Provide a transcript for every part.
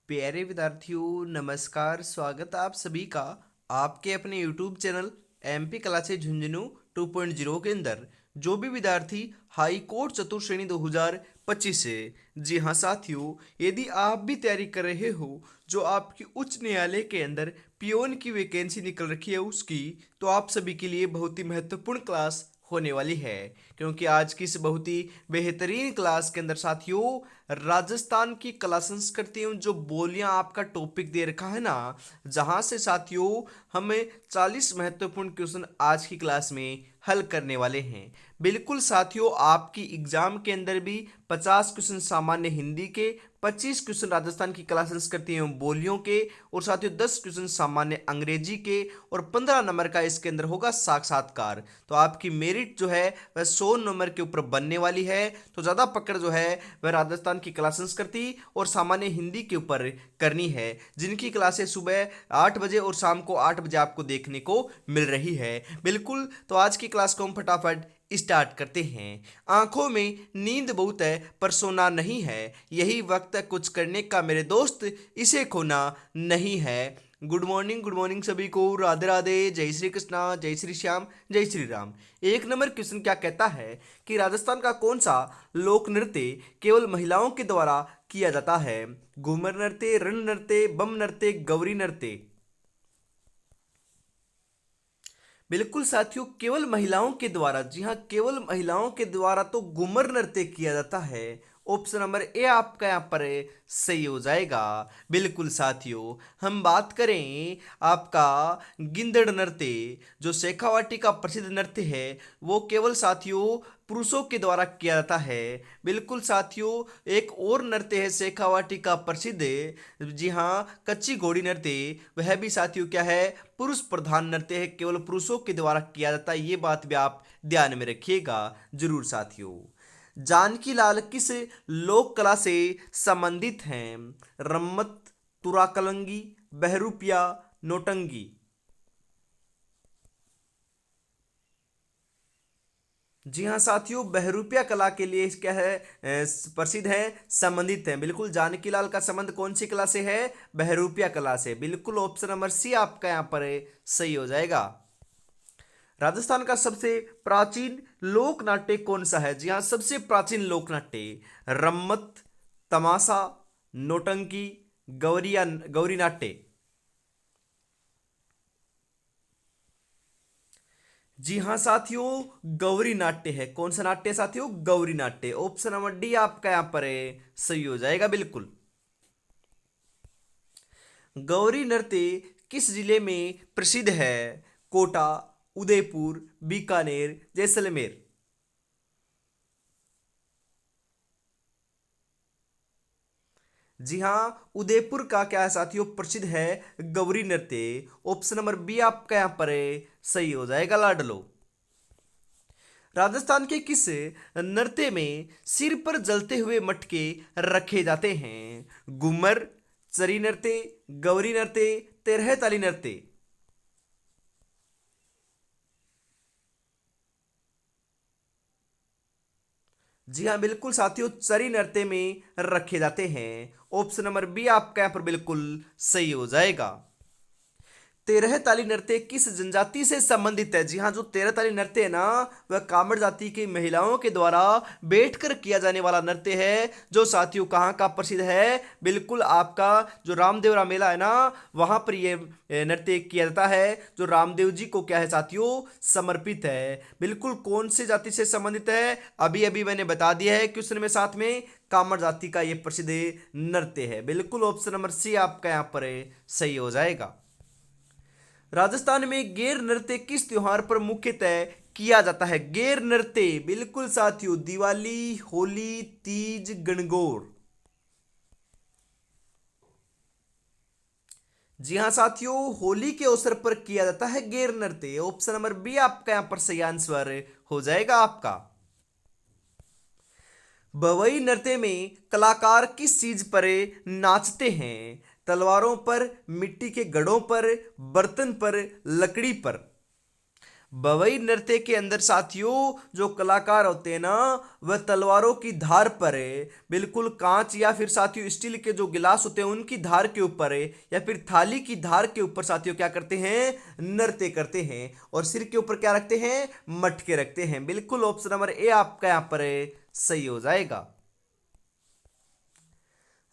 प्यारे विद्यार्थियों नमस्कार। स्वागत आप सभी का आपके अपने YouTube channel MP classes Jhunjhunu 2.0 के अंदर। जो भी विद्यार्थी हाई कोर्ट चतुर्थ श्रेणी 2025 से, जी हाँ साथियों, यदि आप भी तैयारी कर रहे हो जो आपकी उच्च न्यायालय के अंदर पियोन की वैकेंसी निकल रखी है उसकी, तो आप सभी के लिए बहुत ही महत्वपूर्ण क्लास होने वाली है। क्योंकि आज की इस बहुत ही बेहतरीन क्लास के अंदर साथियों, राजस्थान की कला संस्कृति एवं जो बोलियां आपका टॉपिक दे रखा है ना, जहां से साथियों हमें 40 महत्वपूर्ण क्वेश्चन आज की क्लास में हल करने वाले हैं। बिल्कुल साथियों, आपकी एग्जाम के अंदर भी 50 क्वेश्चन सामान्य हिंदी के, 25 क्वेश्चन राजस्थान की कला संस्कृति एवं बोलियों के, और साथियों 10 क्वेश्चन सामान्य अंग्रेजी के, और 15 नंबर का इसके अंदर होगा साक्षात्कार। तो आपकी मेरिट जो है वह 100 नंबर के ऊपर बनने वाली है। तो ज़्यादा पकड़ जो है वह राजस्थान की कला संस्कृति और सामान्य हिंदी के ऊपर करनी है, जिनकी क्लासें सुबह 8 बजे और शाम को 8 बजे आपको देखने को मिल रही है। बिल्कुल, तो आज की क्लास को हम फटाफट स्टार्ट करते हैं। आंखों में नींद बहुत है पर सोना नहीं है, यही वक्त है कुछ करने का मेरे दोस्त, इसे खोना नहीं है। गुड मॉर्निंग सभी को। राधे राधे, जय श्री कृष्णा, जय श्री श्याम, जय श्री राम। एक नंबर क्वेश्चन क्या कहता है कि राजस्थान का कौन सा लोक नृत्य केवल महिलाओं के द्वारा किया जाता है? घूमर नृत्य, रण नृत्य, बम नृत्य, गौरी नृत्य। बिल्कुल साथियों, केवल महिलाओं के द्वारा, जी हाँ केवल महिलाओं के द्वारा तो घूमर नृत्य किया जाता है। ऑप्शन नंबर ए आपका यहाँ पर सही हो जाएगा। बिल्कुल साथियों, हम बात करें आपका गिंदड़ नृत्य, जो शेखावाटी का प्रसिद्ध नृत्य है, वो केवल साथियों पुरुषों के द्वारा किया जाता है। बिल्कुल साथियों, एक और नृत्य है शेखावाटी का प्रसिद्ध, जी हाँ कच्ची घोड़ी नृत्य, वह भी साथियों क्या है, पुरुष प्रधान नृत्य है, केवल पुरुषों के द्वारा किया जाता है। ये बात भी आप ध्यान में रखिएगा जरूर साथियों। जानकी लाल किस लोक कला से संबंधित हैं? रम्मत, तुराकलंगी, बहरूपिया, नोटंगी। जी हाँ साथियों, बहरूपिया कला के लिए क्या है, प्रसिद्ध है, संबंधित है। बिल्कुल, जानकी लाल का संबंध कौन सी कला से है? बहरूपिया कला से। बिल्कुल, ऑप्शन नंबर सी आपका यहाँ पर सही हो जाएगा। राजस्थान का सबसे प्राचीन लोक नाट्य कौन सा है? जी हाँ, सबसे प्राचीन लोक नाट्य रम्मत, तमाशा, नोटंकी, गौरिया गौरी नाट्य। जी हाँ साथियों, गौरी नाट्य है। कौन सा नाट्य है साथियों? गौरी नाट्य। ऑप्शन नंबर डी आपका यहां पर है, सही हो जाएगा। बिल्कुल, गौरी नृत्य किस जिले में प्रसिद्ध है? कोटा, उदयपुर, बीकानेर, जैसलमेर। जी हाँ, उदयपुर का क्या है साथियों, प्रसिद्ध है गौरी नृत्य। ऑप्शन नंबर बी आपका यहां पर है, सही हो जाएगा लाडलो। राजस्थान के किस नृत्य में सिर पर जलते हुए मटके रखे जाते हैं? घूमर, चरी नृत्य, गौरी नृत्य, तेरह ताली नृत्य। जी हाँ बिल्कुल साथियों, चरी नृत्य में रखे जाते हैं। ऑप्शन नंबर बी आपका यहाँ पर बिल्कुल सही हो जाएगा। तेरह ताली नृत्य किस जनजाति से संबंधित है? जी हाँ, जो तेरह ताली नृत्य है ना, वह कामड़ जाति की महिलाओं के द्वारा बैठकर किया जाने वाला नृत्य है, जो साथियों कहाँ का प्रसिद्ध है? बिल्कुल, आपका जो रामदेवरा मेला है ना, वहां पर यह नृत्य किया जाता है, जो रामदेव जी को क्या है साथियों, समर्पित है। बिल्कुल, कौन सी जाति से संबंधित है? अभी अभी मैंने बता दिया है क्वेश्चन में साथ में, कामड़ जाति का यह प्रसिद्ध नृत्य है। बिल्कुल, ऑप्शन नंबर सी आपका यहाँ पर सही हो जाएगा। राजस्थान में गेर नृत्य किस त्योहार पर मुख्यतः किया जाता है? गेर नृत्य, बिल्कुल साथियों, दिवाली, होली, तीज, गणगौर। जी हाँ साथियों, होली के अवसर पर किया जाता है गेर नृत्य। ऑप्शन नंबर बी आपका यहां पर सही आंसर हो जाएगा आपका। भवई नृत्य में कलाकार किस चीज पर नाचते हैं? तलवारों पर, मिट्टी के घड़ों पर, बर्तन पर, लकड़ी पर। बवई नृत्य के अंदर साथियों जो कलाकार होते हैं ना, वह तलवारों की धार पर है, बिल्कुल कांच या फिर साथियों स्टील के जो गिलास होते हैं उनकी धार के ऊपर है, या फिर थाली की धार के ऊपर साथियों क्या करते हैं, नृत्य करते हैं। और सिर के ऊपर क्या रखते हैं, मटके रखते हैं। बिल्कुल ऑप्शन नंबर ए आपका यहां पर है, सही हो जाएगा।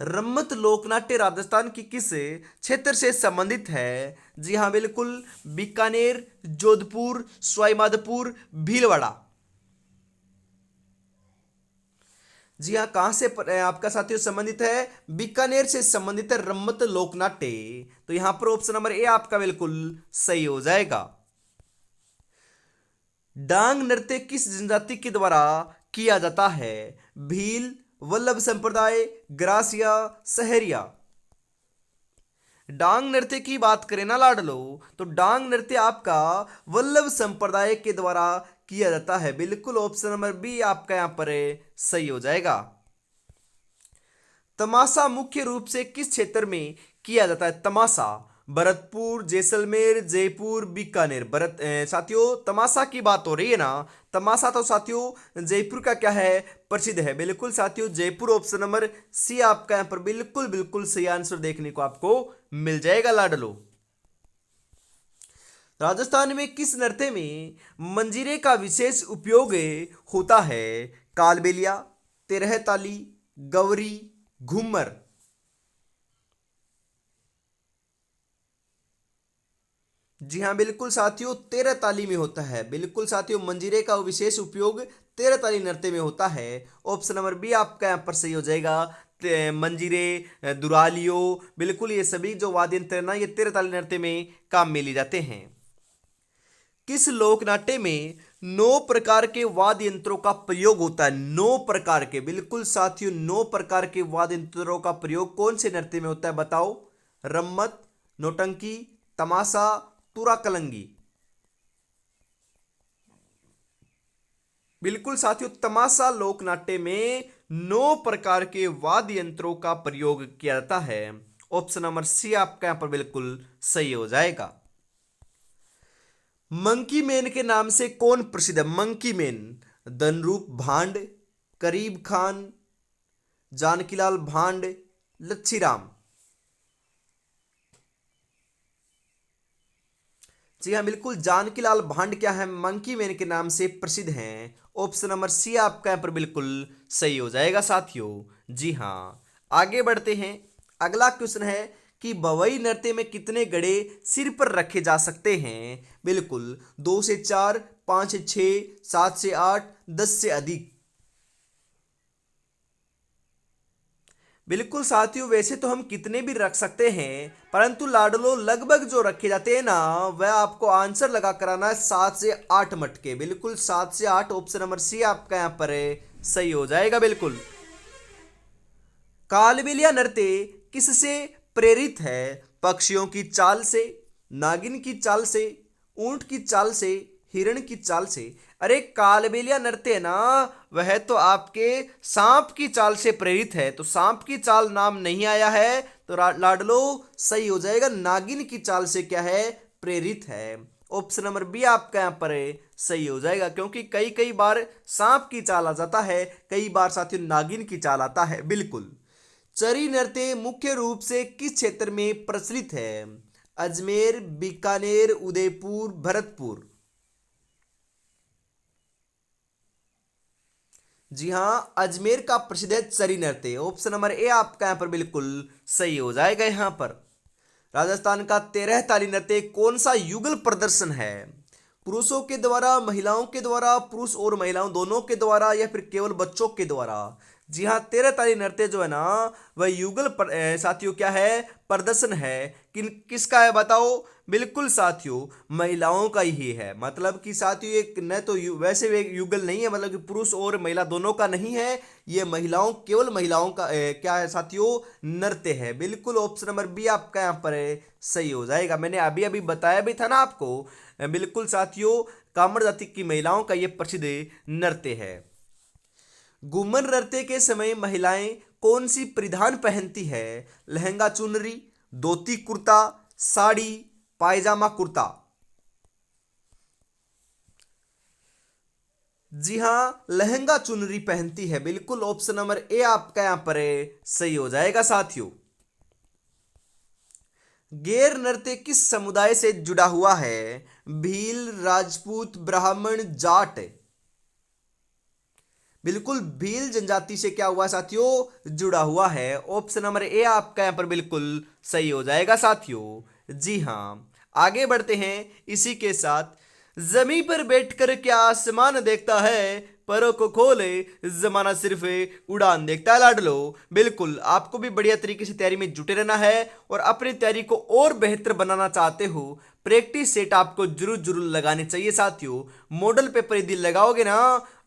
रम्मत लोकनाट्य राजस्थान की किस क्षेत्र से संबंधित है? जी हाँ बिल्कुल, बीकानेर, जोधपुर, सवाईमाधोपुर, भीलवाड़ा। जी हाँ, कहां से आपका साथियों संबंधित है? बीकानेर से संबंधित है रम्मत लोकनाट्य। तो यहां पर ऑप्शन नंबर ए आपका बिल्कुल सही हो जाएगा। डांग नृत्य किस जनजाति के द्वारा किया जाता है? भील, वल्लभ संप्रदाय, ग्रासिया, सहरिया। डांग नृत्य की बात करें ना लाडलो, तो डांग नृत्य आपका वल्लभ संप्रदाय के द्वारा किया जाता है। बिल्कुल ऑप्शन नंबर बी आपका यहां पर सही हो जाएगा। तमाशा मुख्य रूप से किस क्षेत्र में किया जाता है? तमाशा भरतपुर, जैसलमेर, जयपुर, बीकानेर। साथियों तमाशा की बात हो रही है ना, तमाशा तो साथियों जयपुर का क्या है, प्रसिद्ध है। बिल्कुल साथियों जयपुर, ऑप्शन नंबर सी आपका यहां पर बिल्कुल बिल्कुल सही आंसर देखने को आपको मिल जाएगा लाडलो। राजस्थान में किस नृत्य में मंजीरे का विशेष उपयोग होता है? कालबेलिया, तेरह ताली, गौरी, घूमर। जी हाँ बिल्कुल साथियों, तेरह ताली में होता है। बिल्कुल साथियों मंजीरे का विशेष उपयोग तेरह ताली नृत्य में होता है। ऑप्शन नंबर बी आपका यहाँ पर सही हो जाएगा। मंजीरे, दुरालियो, बिल्कुल ये सभी जो वाद्य यंत्र है ना, ये तेरह ताली नृत्य में काम में लिए जाते हैं। किस लोकनाट्य में नौ प्रकार के वाद्य यंत्रों का प्रयोग होता है? नौ प्रकार के, बिल्कुल साथियों नौ प्रकार के वाद्य यंत्रों का प्रयोग कौन से नृत्य में होता है बताओ? रम्मत, नौटंकी, तमाशा, तुरा कलंगी। बिल्कुल साथियों तमाशा लोकनाट्य में नौ प्रकार के वाद्य यंत्रों का प्रयोग किया जाता है। ऑप्शन नंबर सी आपका यहां पर बिल्कुल सही हो जाएगा। मंकी मैन के नाम से कौन प्रसिद्ध है? मंकी मैन, धनरूप भांड, करीब खान, जानकीलाल भांड, लच्छीराम। जी हाँ बिल्कुल, जानकीलाल भांड क्या है, मंकी मैन के नाम से प्रसिद्ध हैं। ऑप्शन नंबर सी आपका यहाँ पर बिल्कुल सही हो जाएगा साथियों। जी हाँ, आगे बढ़ते हैं। अगला क्वेश्चन है कि बवई नृत्य में कितने घड़े सिर पर रखे जा सकते हैं? बिल्कुल, दो से चार, पांच से छह, सात से आठ, 10 से अधिक। बिल्कुल साथियों, वैसे तो हम कितने भी रख सकते हैं, परंतु लाडलो लगभग जो रखे जाते हैं ना, वह आपको आंसर लगा कराना है 7 से 8 मटके। बिल्कुल 7 से 8, ऑप्शन नंबर सी आपका यहां पर है, सही हो जाएगा। बिल्कुल कालबेलिया नृत्य किससे प्रेरित है? पक्षियों की चाल से, नागिन की चाल से, ऊंट की चाल से, हिरण की चाल से। अरे कालबेलिया नृत्य है ना, वह तो आपके सांप की चाल से प्रेरित है। तो सांप की चाल नाम नहीं आया है, तो लाडलो सही हो जाएगा। नागिन की चाल से क्या है, प्रेरित है। ऑप्शन नंबर बी आपका यहां पर है, सही हो जाएगा, क्योंकि कई कई बार सांप की चाल आ जाता है, कई बार साथियों नागिन की चाल आता है। बिल्कुल चरी नृत्य मुख्य रूप से किस क्षेत्र में प्रचलित है? अजमेर, बीकानेर, उदयपुर, भरतपुर। जी हाँ, अजमेर का प्रसिद्ध है चरी नृत्य। ऑप्शन नंबर ए आपका यहां पर बिल्कुल सही हो जाएगा। यहां पर राजस्थान का 13 ताली नृत्य कौन सा युगल प्रदर्शन है? पुरुषों के द्वारा, महिलाओं के द्वारा, पुरुष और महिलाओं दोनों के द्वारा, या फिर केवल बच्चों के द्वारा? जी हाँ, 13 ताली नृत्य जो है ना, वह युगल साथियों क्या है, प्रदर्शन है। किसका है बताओ? बिल्कुल साथियों महिलाओं का ही है। मतलब कि साथियों एक न तो वैसे एक युगल नहीं है, मतलब कि पुरुष और महिला दोनों का नहीं है, ये महिलाओं, केवल महिलाओं का क्या है साथियों, नृत्य है। बिल्कुल ऑप्शन नंबर बी आपका यहाँ पर है, सही हो जाएगा। मैंने अभी अभी बताया भी था ना आपको। बिल्कुल साथियों कामर जाति की महिलाओं का यह प्रसिद्ध नृत्य है। घूमर नृत्य के समय महिलाएं कौन सी परिधान पहनती है? लहंगा चुनरी, धोती कुर्ता, साड़ी, पायजामा कुर्ता। जी हाँ, लहंगा चुनरी पहनती है। बिल्कुल ऑप्शन नंबर ए आपका यहां पर सही हो जाएगा साथियों। गैर नृत्य किस समुदाय से जुड़ा हुआ है? भील, राजपूत, ब्राह्मण, जाट। बिल्कुल भील जनजाति से क्या हुआ साथियों? जुड़ा हुआ है। ऑप्शन नंबर ए आपका यहां पर बिल्कुल सही हो जाएगा साथियों। जी हाँ, आगे बढ़ते हैं इसी के साथ। जमी पर बैठकर क्या आसमान देखता है, परों को खोले जमाना सिर्फ उड़ान देखता है लाडलो। बिल्कुल आपको भी बढ़िया तरीके से तैयारी में जुटे रहना है और अपनी तैयारी को और बेहतर बनाना चाहते हो, प्रैक्टिस सेट आपको जरूर जरूर लगाने चाहिए साथियों। मॉडल पेपर यदि लगाओगे ना,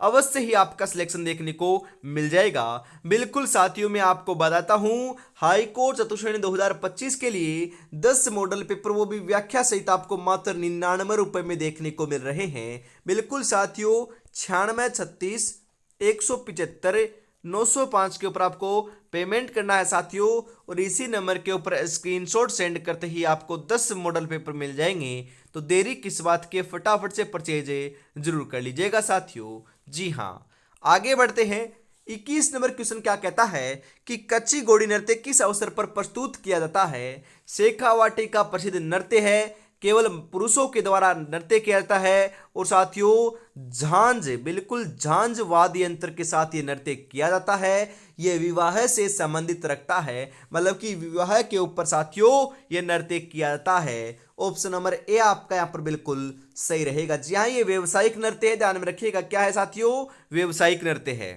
अवश्य ही आपका सिलेक्शन देखने को मिल जाएगा। बिल्कुल साथियों, मैं आपको बताता हूं, हाई कोर्ट चतुश्रेणी 2025 के लिए 10 मॉडल पेपर, वो भी व्याख्या सहित, आपको मात्र 99 रुपए में देखने को मिल रहे हैं। बिल्कुल साथियों, 9636 175 905 के ऊपर आपको पेमेंट करना है साथियों, और इसी नंबर के ऊपर स्क्रीनशॉट सेंड करते ही आपको 10 मॉडल पेपर मिल जाएंगे। तो देरी किस बात के, फटाफट से परचेज जरूर कर लीजिएगा साथियों। जी हाँ, आगे बढ़ते हैं। 21 नंबर क्वेश्चन क्या कहता है कि कच्ची घोड़ी नृत्य किस अवसर पर प्रस्तुत किया जाता है? शेखावाटी का प्रसिद्ध नृत्य है, केवल पुरुषों के द्वारा नृत्य किया जाता है, और साथियों झांझ, बिल्कुल झांझ वाद्य यंत्र के साथ ये नृत्य किया जाता है। यह विवाह से संबंधित रखता है, मतलब कि विवाह के ऊपर साथियों यह नृत्य किया जाता है। ऑप्शन नंबर ए आपका यहां पर बिल्कुल सही रहेगा। जी हाँ, ये व्यवसायिक नृत्य है, ध्यान में रखिएगा। क्या है साथियों? व्यवसायिक नृत्य है।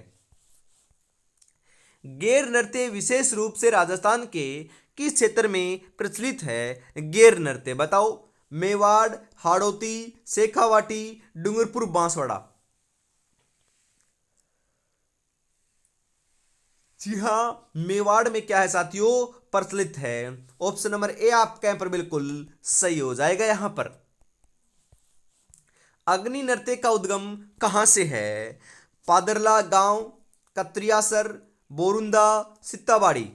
गैर नृत्य विशेष रूप से राजस्थान के किस क्षेत्र में प्रचलित है? गैर नृत्य बताओ। मेवाड़, हाड़ौती, शेखावाटी, डूंगरपुर, बांसवाड़ा। जी हाँ, मेवाड़ में क्या है साथियों? प्रचलित है। ऑप्शन नंबर ए आपका यहां पर बिल्कुल सही हो जाएगा। यहां पर अग्नि नृत्य का उद्गम कहां से है? पादरला गांव, कत्रियासर, बोरुंदा, सित्ताबाड़ी।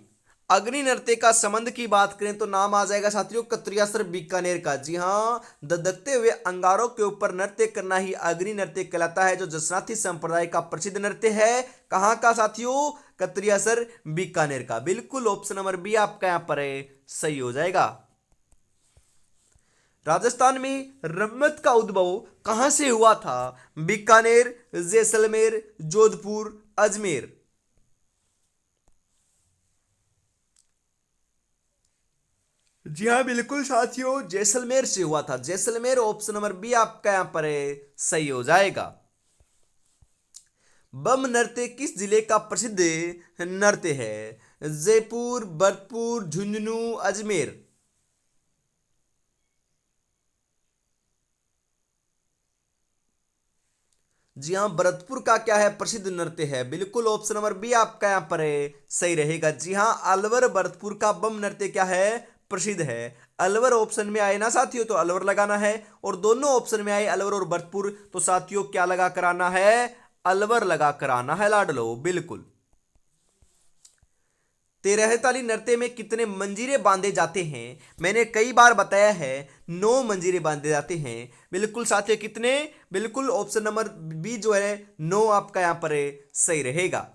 अग्नि नृत्य का संबंध की बात करें तो नाम आ जाएगा साथियों कत्रियासर बीकानेर का। जी हाँ, धधकते हुए अंगारों के ऊपर नृत्य करना ही अग्नि नृत्य कहलाता है, जो जसनाथी संप्रदाय का प्रसिद्ध नृत्य है। कहाँ का साथियों? कत्रियासर बीकानेर का। बिल्कुल ऑप्शन नंबर बी आपका यहाँ पर सही हो जाएगा। राजस्थान में रम्मत का उद्भव कहां से हुआ था? बीकानेर, जैसलमेर, जोधपुर, अजमेर। जी हाँ, बिल्कुल साथियों, जैसलमेर से हुआ था। जैसलमेर, ऑप्शन नंबर बी आपका यहां पर सही हो जाएगा। बम नृत्य किस जिले का प्रसिद्ध नृत्य है? जयपुर, भरतपुर, झुंझुनू, अजमेर। जी हाँ, भरतपुर का क्या है? प्रसिद्ध नृत्य है। बिल्कुल ऑप्शन नंबर बी आपका यहाँ पर सही रहेगा। जी हाँ, अलवर भरतपुर का बम नृत्य क्या है? प्रसिद्ध है। अलवर ऑप्शन में आए ना साथियों तो अलवर लगाना है, और दोनों ऑप्शन में आए अलवर और भरतपुर तो साथियों क्या लगा कर आना है? अलवर लगा कर आना है लाडलो। बिल्कुल। तेरहताली नृत्य में कितने मंजीरे बांधे जाते हैं? मैंने कई बार बताया है, 9 मंजीरे बांधे जाते हैं। बिल्कुल साथियों, कितने? बिल्कुल ऑप्शन नंबर बी जो है 9 आपका यहां पर सही रहेगा।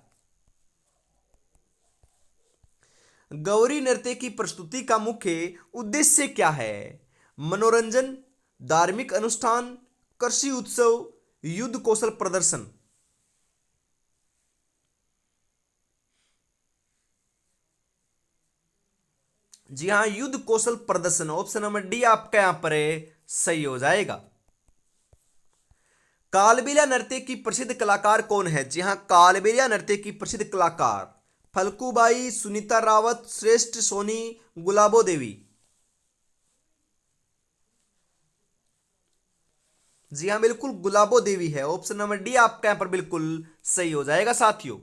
गौरी नृत्य की प्रस्तुति का मुख्य उद्देश्य क्या है? मनोरंजन, धार्मिक अनुष्ठान, कृषि उत्सव, युद्ध कौशल प्रदर्शन। जी हाँ, युद्ध कौशल प्रदर्शन। ऑप्शन नंबर डी आपका यहां पर सही हो जाएगा। कालबेलिया नृत्य की प्रसिद्ध कलाकार कौन है? जी हाँ, कालबेलिया नृत्य की प्रसिद्ध कलाकार फल्कूबाई, सुनीता रावत, श्रेष्ठ सोनी, गुलाबो देवी। जी हाँ, बिल्कुल गुलाबो देवी है। ऑप्शन नंबर डी आपका यहां पर बिल्कुल सही हो जाएगा साथियों।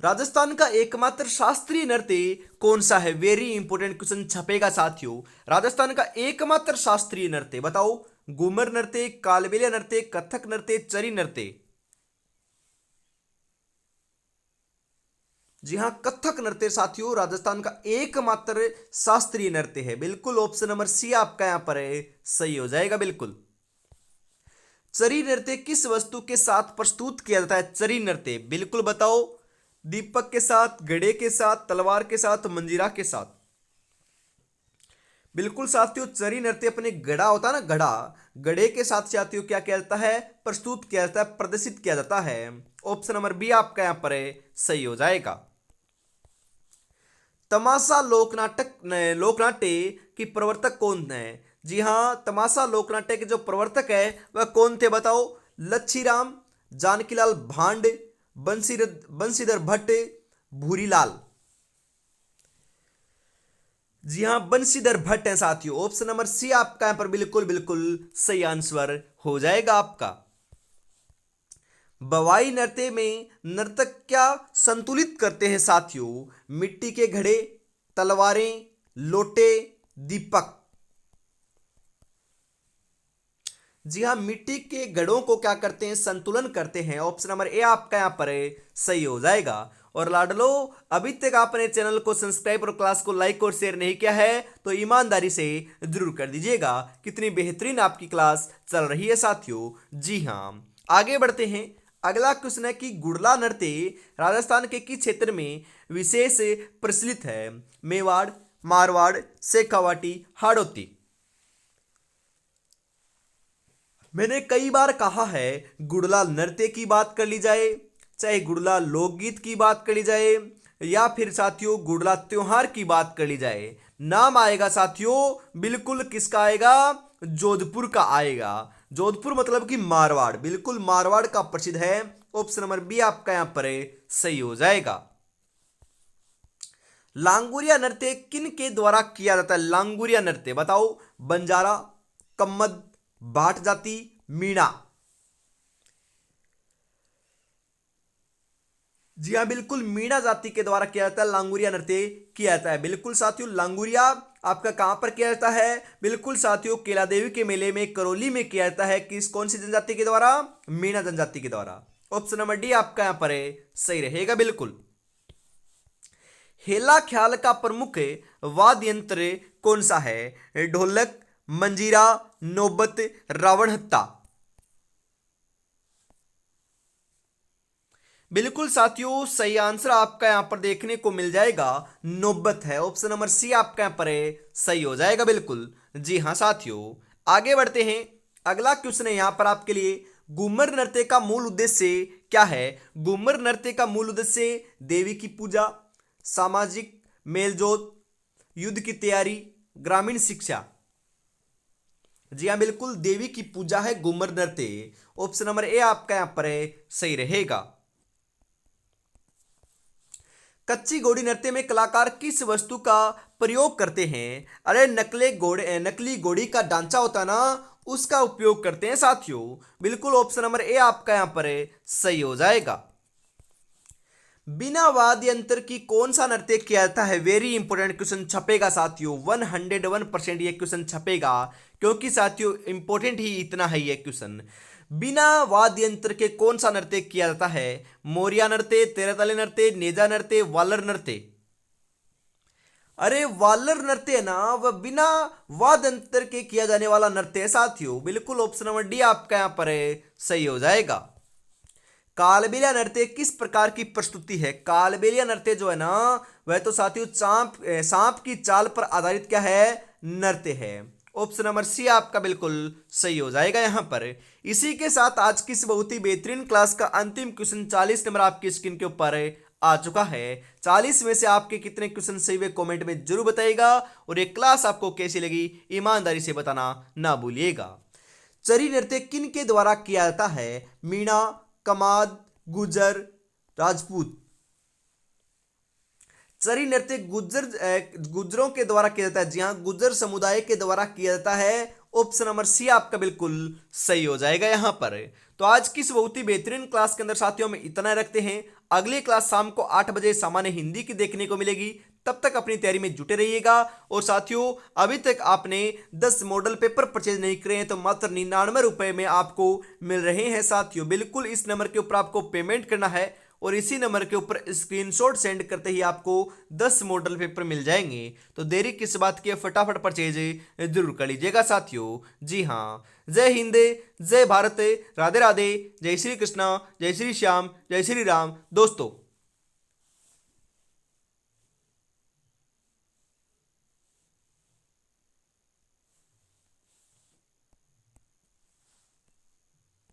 राजस्थान का एकमात्र शास्त्रीय नृत्य कौन सा है? वेरी इंपॉर्टेंट क्वेश्चन छपेगा साथियों। राजस्थान का एकमात्र शास्त्रीय नृत्य बताओ। घूमर नृत्य, कालबेलिया नृत्य, कथक नृत्य, चरी नृत्य। जी हाँ, कथक नृत्य साथियों राजस्थान का एकमात्र शास्त्रीय नृत्य है। बिल्कुल ऑप्शन नंबर सी आपका यहां पर है सही हो जाएगा। बिल्कुल। चरी नृत्य किस वस्तु के साथ प्रस्तुत किया जाता है? चरी नृत्य बिल्कुल बताओ। दीपक के साथ, घड़े के साथ, तलवार के साथ, मंजीरा के साथ? बिल्कुल साथियों, चरी नृत्य अपने घड़ा होता है ना, घड़ा, घड़े के साथ साथियों क्या किया जाता है? प्रस्तुत किया जाता है, प्रदर्शित किया जाता है। ऑप्शन नंबर बी आपका यहां पर सही हो जाएगा। तमाशा लोकनाट्य की प्रवर्तक कौन है? जी हां, तमाशा लोकनाट्य के जो प्रवर्तक है वह कौन थे बताओ? लच्छीराम, जानकीलाल भांड, बंशीधर भट्ट, भूरीलाल? जी हां, बंशीधर भट्ट है साथियों। ऑप्शन नंबर सी आपका यहां पर बिल्कुल बिल्कुल सही आंसर हो जाएगा आपका। बवाई नृत्य में नर्तक क्या संतुलित करते हैं साथियों? मिट्टी के घड़े, तलवारें, लोटे, दीपक? जी हाँ, मिट्टी के घड़ों को क्या करते हैं? संतुलन करते हैं। ऑप्शन नंबर ए आपका यहां पर सही हो जाएगा। और लाडलो, अभी तक आपने चैनल को सब्सक्राइब और क्लास को लाइक और शेयर नहीं किया है तो ईमानदारी से जरूर कर दीजिएगा। कितनी बेहतरीन आपकी क्लास चल रही है साथियों। जी हाँ, आगे बढ़ते हैं। अगला क्वेश्चन है कि गुड़ला नृत्य राजस्थान के किस क्षेत्र में विशेष प्रचलित है? मेवाड़, मारवाड़, शेखावाटी, हाड़ौती? मैंने कई बार कहा है, गुड़ला नृत्य की बात कर ली जाए, चाहे गुड़ला लोकगीत की बात कर ली जाए, या फिर साथियों गुड़ला त्योहार की बात कर ली जाए, नाम आएगा साथियों बिल्कुल किसका आएगा? जोधपुर का आएगा। जोधपुर मतलब कि मारवाड़, बिल्कुल मारवाड़ का प्रसिद्ध है। ऑप्शन नंबर बी आपका यहां पर सही हो जाएगा। लांगुरिया नृत्य किन के द्वारा किया जाता है? लांगुरिया नृत्य बताओ। बंजारा, कम्मद, भाट जाति, मीणा? जी हाँ, बिल्कुल मीणा जाति के द्वारा किया जाता है लांगुरिया नृत्य किया जाता है। बिल्कुल साथियों, लांगुरिया आपका कहां पर किया जाता है? बिल्कुल साथियों, केला देवी के मेले में करौली में किया जाता है। किस कौन सी जनजाति के द्वारा? मीणा जनजाति के द्वारा। ऑप्शन नंबर डी आपका यहां पर सही रहेगा बिल्कुल। हेला ख्याल का प्रमुख वाद्य यंत्र कौन सा है? ढोलक, मंजीरा, नौबत, रावण हत्ता? बिल्कुल साथियों, सही आंसर आपका यहां पर देखने को मिल जाएगा, नौबत है। ऑप्शन नंबर सी आपका यहां पर सही हो जाएगा बिल्कुल। जी हां साथियों, आगे बढ़ते हैं। अगला क्वेश्चन है यहां पर आपके लिए, घूमर नृत्य का मूल उद्देश्य क्या है? घूमर नृत्य का मूल उद्देश्य देवी की पूजा, सामाजिक मेलजोल, युद्ध की तैयारी, ग्रामीण शिक्षा? जी हाँ, बिल्कुल देवी की पूजा है घूमर नृत्य। ऑप्शन नंबर ए आपका यहां पर सही रहेगा। कच्ची घोड़ी नृत्य में कलाकार किस वस्तु का प्रयोग करते हैं? अरे नकली घोड़ी का ढांचा होता है ना, उसका उपयोग करते हैं साथियों। बिल्कुल ऑप्शन नंबर ए आपका यहां पर सही हो जाएगा। बिना वाद्य यंत्र की कौन सा नृत्य किया जाता है? वेरी इंपॉर्टेंट क्वेश्चन छपेगा साथियों, 101% ये क्वेश्चन छपेगा, क्योंकि साथियों इंपॉर्टेंट ही इतना है ये क्वेश्चन। बिना वाद्य यंत्र के कौन सा नृत्य किया जाता है? मोरिया नृत्य, तेरताली नृत्य, नेजा नृत्य, वालर नृत्य? अरे वालर नृत्य है ना, वह बिना वाद्य यंत्र के किया जाने वाला नृत्य है साथियों। बिल्कुल ऑप्शन नंबर डी आपका यहां पर सही हो जाएगा। कालबेलिया नृत्य किस प्रकार की प्रस्तुति है? कालबेलिया नृत्य जो है ना, वह तो साथियों सांप की चाल पर आधारित क्या है? नृत्य है। ऑप्शन नंबर सी आपका बिल्कुल सही हो जाएगा यहां पर। इसी के साथ आज की इस बहुत ही बेहतरीन क्लास का अंतिम क्वेश्चन 40 नंबर आपकी स्क्रीन के ऊपर आ चुका है। 40 में से आपके कितने क्वेश्चन सही हुए कमेंट में जरूर बताइएगा, और ये क्लास आपको कैसी लगी ईमानदारी से बताना ना भूलिएगा। चरी नृत्य किन के द्वारा किया जाता है? मीणा, कमाद, गुजर, राजपूत? चरी नृत्य गुजरों के द्वारा किया जाता है। जी हाँ, गुजर समुदाय के द्वारा किया जाता है। ऑप्शन नंबर सी आपका बिल्कुल सही हो जाएगा यहां पर। तो आज की इस बहुत ही बेहतरीन क्लास के अंदर साथियों में इतना रखते हैं। अगली क्लास शाम को 8 बजे सामान्य हिंदी की देखने को मिलेगी। तब तक अपनी तैयारी में जुटे रहिएगा। और साथियों, अभी तक आपने 10 मॉडल पेपर परचेज नहीं करे हैं तो मात्र 99 रुपए में आपको मिल रहे हैं साथियों। बिल्कुल इस नंबर के ऊपर आपको पेमेंट करना है और इसी नंबर के ऊपर स्क्रीनशॉट सेंड करते ही आपको 10 मॉडल पेपर मिल जाएंगे। तो देरी किस बात की है, फटाफट परचेज जरूर कर लीजिएगा साथियों। जी हाँ, जय हिंद, जय भारत, राधे राधे, जय श्री कृष्णा, जय श्री श्याम, जय श्री राम दोस्तों।